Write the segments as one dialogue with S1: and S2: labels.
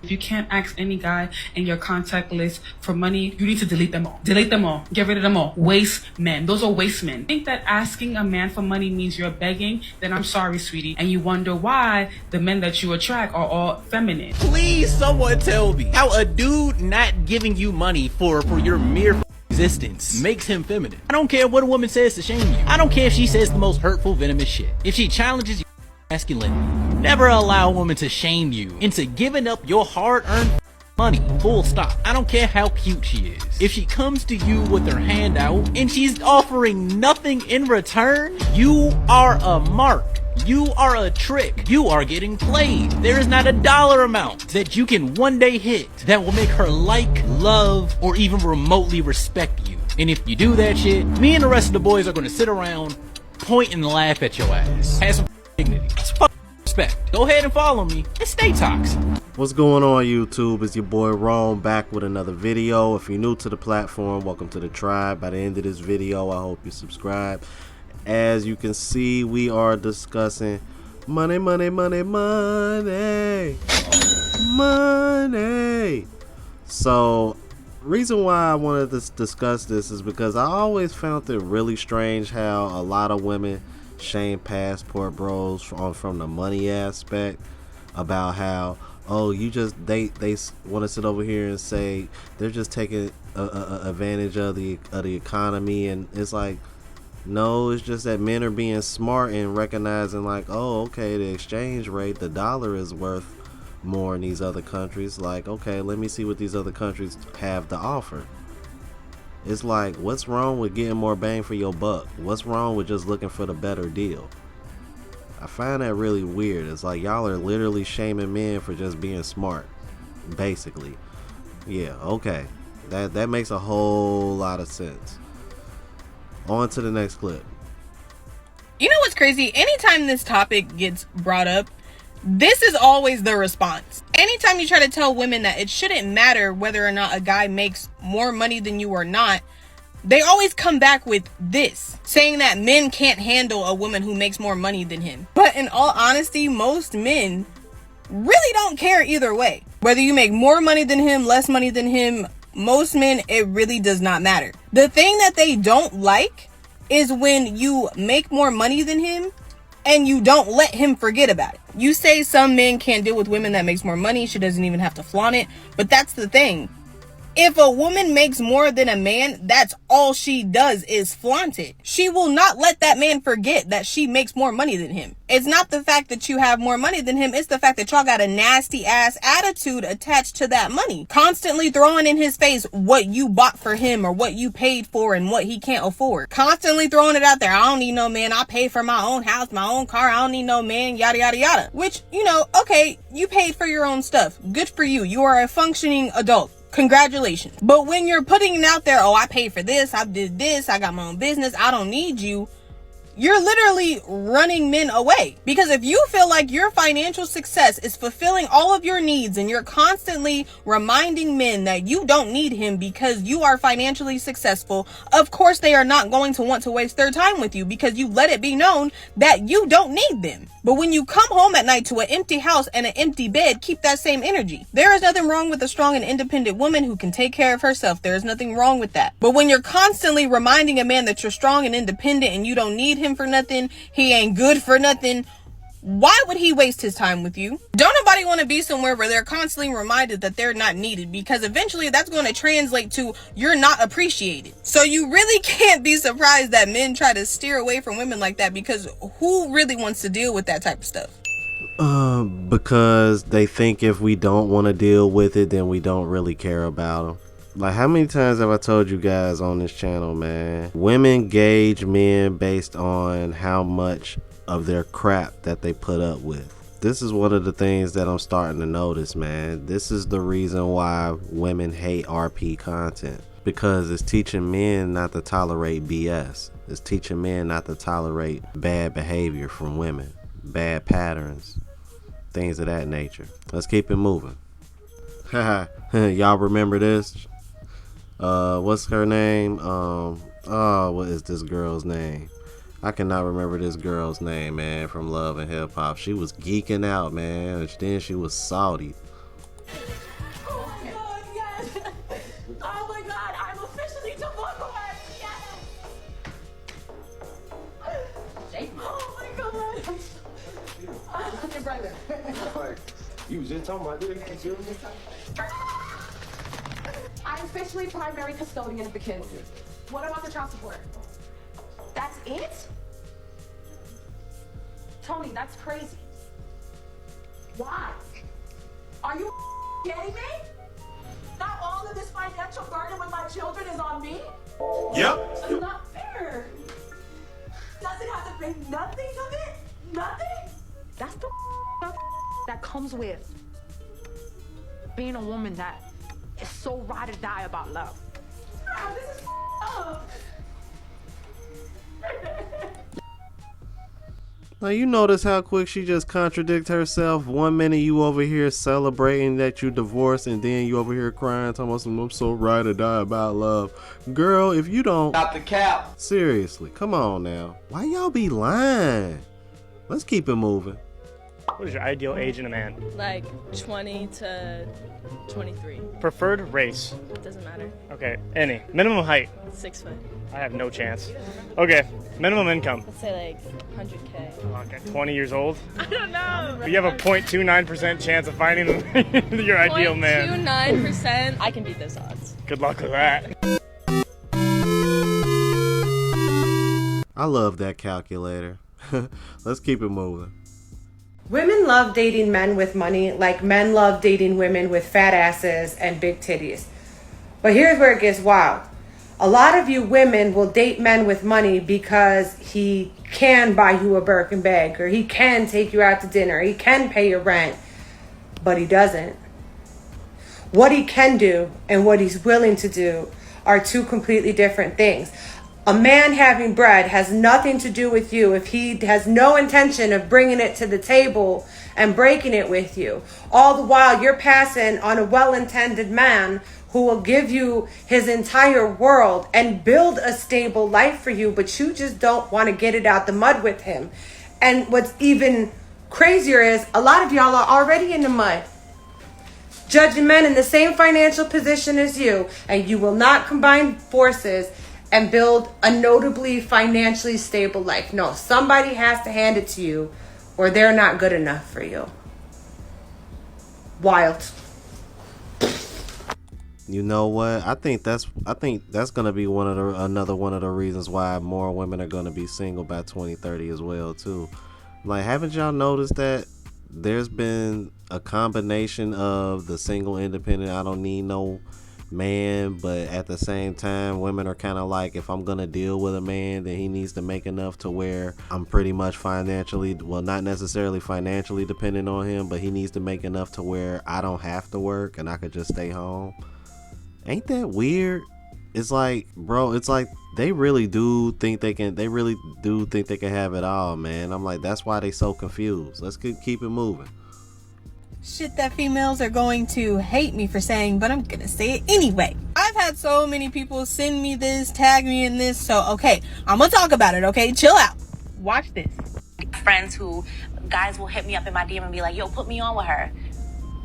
S1: If you can't ask any guy in your contact list for money, you need to delete them all. Delete them all. Get rid of them all. Waste men. Those are waste men. Think that asking a man for money means you're begging? Then I'm sorry, sweetie. And you wonder why the men that you attract are all feminine.
S2: Please, someone tell me how a dude not giving you money for your mere existence makes him feminine. I don't care what a woman says to shame you. I don't care if she says the most hurtful, venomous shit. If she challenges your masculinity, never allow a woman to shame you into giving up your hard-earned money. Full stop. I don't care how cute she is. If she comes to you with her hand out and she's offering nothing in return, you are a mark. You are a trick. You are getting played. There is not a dollar amount that you can one day hit that will make her like, love, or even remotely respect you. And if you do that shit, me and the rest of the boys are gonna sit around, point and laugh at your ass. Have some dignity. Some respect. Go ahead and follow me and stay toxic.
S3: What's going on, YouTube? It's your boy Rome back with another video. If you're new to the platform, welcome to the tribe. By the end of this video, I hope you subscribe. As you can see, we are discussing money. So, reason why I wanted to discuss this is because I always found it really strange how a lot of women shame passport bros from the money aspect, about how, oh, you just they want to sit over here and say they're just taking advantage of the economy, and it's like, no, it's just that men are being smart and recognizing like, oh, okay, the exchange rate, the dollar is worth more in these other countries. Like, okay, let me see what these other countries have to offer. It's like, what's wrong with getting more bang for your buck? What's wrong with just looking for the better deal? I find that really weird. It's like y'all are literally shaming men for just being smart, basically. Yeah, okay, that makes a whole lot of sense. On to the next clip.
S4: You know what's crazy? Anytime this topic gets brought up, this is always the response. Anytime you try to tell women that it shouldn't matter whether or not a guy makes more money than you or not, they always come back with this, saying that men can't handle a woman who makes more money than him. But in all honesty, most men really don't care either way. Whether you make more money than him, less money than him, most men, it really does not matter. The thing that they don't like is when you make more money than him and you don't let him forget about it. You say some men can't deal with women that makes more money. She doesn't even have to flaunt it. But that's the thing. If a woman makes more than a man, that's all she does is flaunt it. She will not let that man forget that she makes more money than him. It's not the fact that you have more money than him. It's the fact that y'all got a nasty ass attitude attached to that money. Constantly throwing in his face what you bought for him or what you paid for and what he can't afford. Constantly throwing it out there. I don't need no man. I pay for my own house, my own car. I don't need no man, yada, yada, yada. Which, you know, okay, you paid for your own stuff. Good for you. You are a functioning adult. Congratulations. But when you're putting it out there, oh, I paid for this, I did this, I got my own business, I don't need you, you're literally running men away. Because if you feel like your financial success is fulfilling all of your needs and you're constantly reminding men that you don't need him because you are financially successful, of course they are not going to want to waste their time with you because you let it be known that you don't need them. But when you come home at night to an empty house and an empty bed, keep that same energy. There is nothing wrong with a strong and independent woman who can take care of herself. There is nothing wrong with that. But when you're constantly reminding a man that you're strong and independent and you don't need him for nothing, he ain't good for nothing, why would he waste his time with you? Don't nobody want to be somewhere where they're constantly reminded that they're not needed, because eventually that's going to translate to you're not appreciated. So you really can't be surprised that men try to steer away from women like that, because who really wants to deal with that type of stuff?
S3: Because they think if we don't want to deal with it, then we don't really care about them. Like, how many times have I told you guys on this channel, man? Women gauge men based on how much of their crap that they put up with. This is one of the things that I'm starting to notice, man. This is the reason why women hate RP content, because it's teaching men not to tolerate BS. It's teaching men not to tolerate bad behavior from women, bad patterns, things of that nature. Let's keep it moving. Y'all remember this? What's her name? What is this girl's name? I cannot remember this girl's name, man, from Love and Hip Hop. She was geeking out, man. Then she was salty.
S5: Like, you was just talking about this.
S6: I'm officially primary custodian of the kids. What about the child support? That's it? Tony, that's crazy. Why? Are you kidding me? Not all of this financial burden with my children is on me?
S5: Yep.
S6: It's not fair. Does it have to pay nothing of it? Nothing? That's the that comes with being a woman that is so ride or die about love. This is up.
S3: Now you notice how quick she just contradicts herself. 1 minute you over here celebrating that you divorced, and then you over here crying, talking about some, I'm so ride or die about love. Girl, if you don't
S5: Stop the cap.
S3: seriously, come on now. Why y'all be lying? Let's keep it moving.
S7: What is your ideal age in a man?
S8: Like 20 to 23.
S7: Preferred race?
S8: Doesn't matter.
S7: Okay, any. Minimum height?
S8: 6 foot.
S7: I have no chance. Okay, minimum income?
S8: Let's say like 100K.
S7: Okay, 20 years old?
S8: I don't know.
S7: You have a 0.29% chance of finding your ideal man.
S8: 0.29%. I can beat those odds.
S7: Good luck with that.
S3: I love that calculator. Let's keep it moving.
S9: Women love dating men with money like men love dating women with fat asses and big titties. But here's where it gets wild. A lot of you women will date men with money because he can buy you a Birkin bag, or he can take you out to dinner, he can pay your rent, but he doesn't. What he can do and what he's willing to do are two completely different things. A man having bread has nothing to do with you if he has no intention of bringing it to the table and breaking it with you. All the while you're passing on a well-intended man who will give you his entire world and build a stable life for you, but you just don't want to get it out the mud with him. And what's even crazier is a lot of y'all are already in the mud, judging men in the same financial position as you, and you will not combine forces and build a notably financially stable life. No, somebody has to hand it to you or they're not good enough for you. Wild.
S3: You know what? I think that's gonna be another one of the reasons why more women are gonna be single by 2030 as well too. Like, haven't y'all noticed that there's been a combination of the single independent, I don't need no man, but at the same time women are kind of like, if I'm gonna deal with a man, then he needs to make enough to where I'm pretty much financially, well, not necessarily financially dependent on him, but he needs to make enough to where I don't have to work and I could just stay home. Ain't that weird? It's like, bro, it's like they really do think they can have it all, man. I'm like, that's why they so confused. Let's keep it moving.
S4: Shit that females are going to hate me for saying, but I'm gonna say it anyway. I've had so many people send me this, tag me in this, so okay, I'm gonna talk about it, okay? Chill out. Watch this.
S10: Friends who, guys will hit me up in my DM and be like, yo, put me on with her.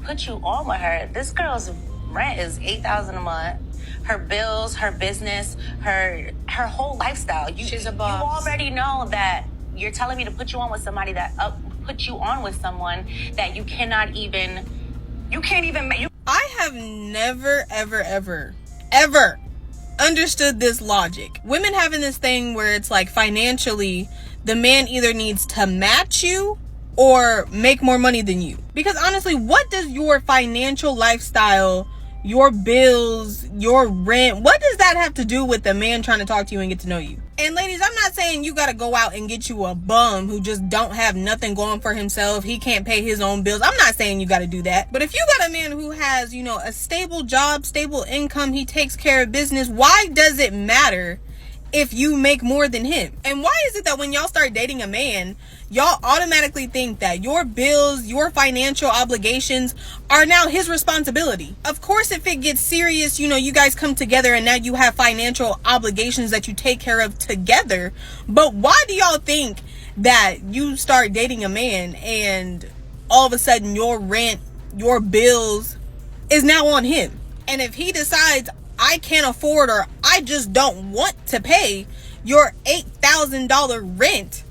S10: Put you on with her? This girl's rent is $8,000 a month. Her bills, her business, her whole lifestyle. She's a boss. You already know that you're telling me to put you on with somebody that put you on with someone that you can't even make.
S4: I have never, ever understood this logic. Women having this thing where it's like financially, the man either needs to match you or make more money than you. Because honestly, what does your financial lifestyle, your bills, your rent, what does that have to do with the man trying to talk to you and get to know you? And ladies, I'm not saying you gotta go out and get you a bum who just don't have nothing going for himself. He can't pay his own bills. I'm not saying you gotta do that. But if you got a man who has, you know, a stable job, stable income, he takes care of business, why does it matter if you make more than him? And why is it that when y'all start dating a man, y'all automatically think that your bills, your financial obligations are now his responsibility? Of course, if it gets serious, you know, you guys come together and now you have financial obligations that you take care of together. But why do y'all think that you start dating a man and all of a sudden your rent, your bills is now on him? And if he decides, I can't afford, or I just don't want to pay your $8,000 rent,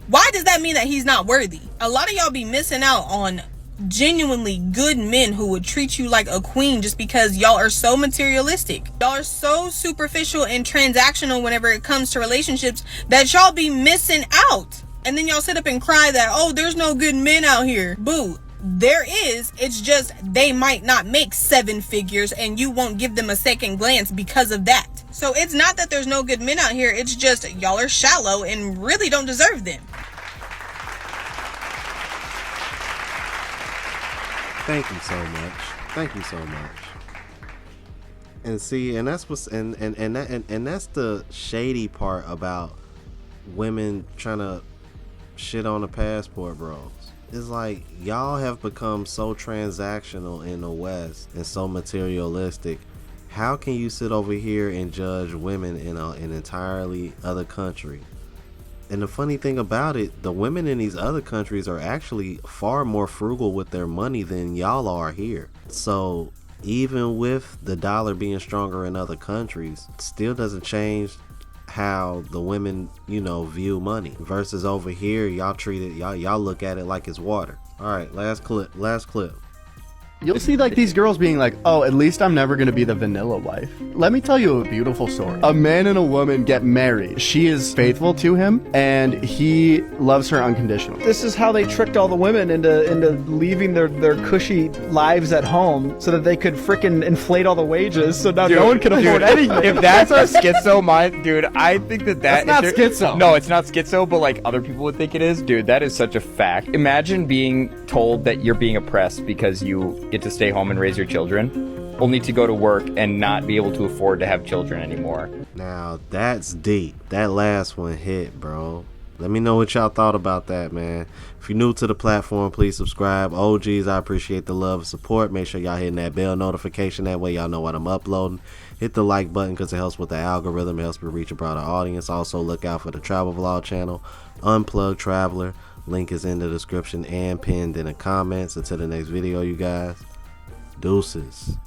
S4: why does that mean that he's not worthy? A lot of y'all be missing out on genuinely good men who would treat you like a queen just because y'all are so materialistic. Y'all are so superficial and transactional whenever it comes to relationships that y'all be missing out. And then y'all sit up and cry that, oh, there's no good men out here. Boo. There is. It's just they might not make 7 figures and you won't give them a second glance because of that. So it's not that there's no good men out here. It's just y'all are shallow and really don't deserve them.
S3: Thank you so much. Thank you so much. And see, and that's what's and that's the shady part about women trying to shit on the passport bros. It's like y'all have become so transactional in the West and so materialistic. How can you sit over here and judge women in an entirely other country? And the funny thing about it, the women in these other countries are actually far more frugal with their money than y'all are here. So even with the dollar being stronger in other countries, it still doesn't change how the women, you know, view money. Versus over here, y'all treat it, y'all look at it like it's water. All right, last clip.
S11: You'll see like these girls being like, oh, at least I'm never gonna be the vanilla wife. Let me tell you a beautiful story. A man and a woman get married. She is faithful to him and he loves her unconditionally. This is how they tricked all the women into leaving their cushy lives at home so that they could frickin' inflate all the wages so now no one can afford anything.
S7: If that's our schizo mind, dude, I think that's
S11: not schizo.
S7: No, it's not schizo, but like other people would think it is. Dude, that is such a fact. Imagine being told that you're being oppressed because you get to stay home and raise your children, only to go to work and not be able to afford to have children anymore.
S3: Now that's deep. That last one hit, bro. Let me know what y'all thought about that, man. If you're new to the platform, please subscribe. OGs, I appreciate the love and support. Make sure y'all hitting that bell notification. That way y'all know what I'm uploading. Hit the like button because it helps with the algorithm. It helps me reach a broader audience. Also, look out for the travel vlog channel, Unplugged Traveler. Link is in the description and pinned in the comments. Until the next video, you guys. Deuces.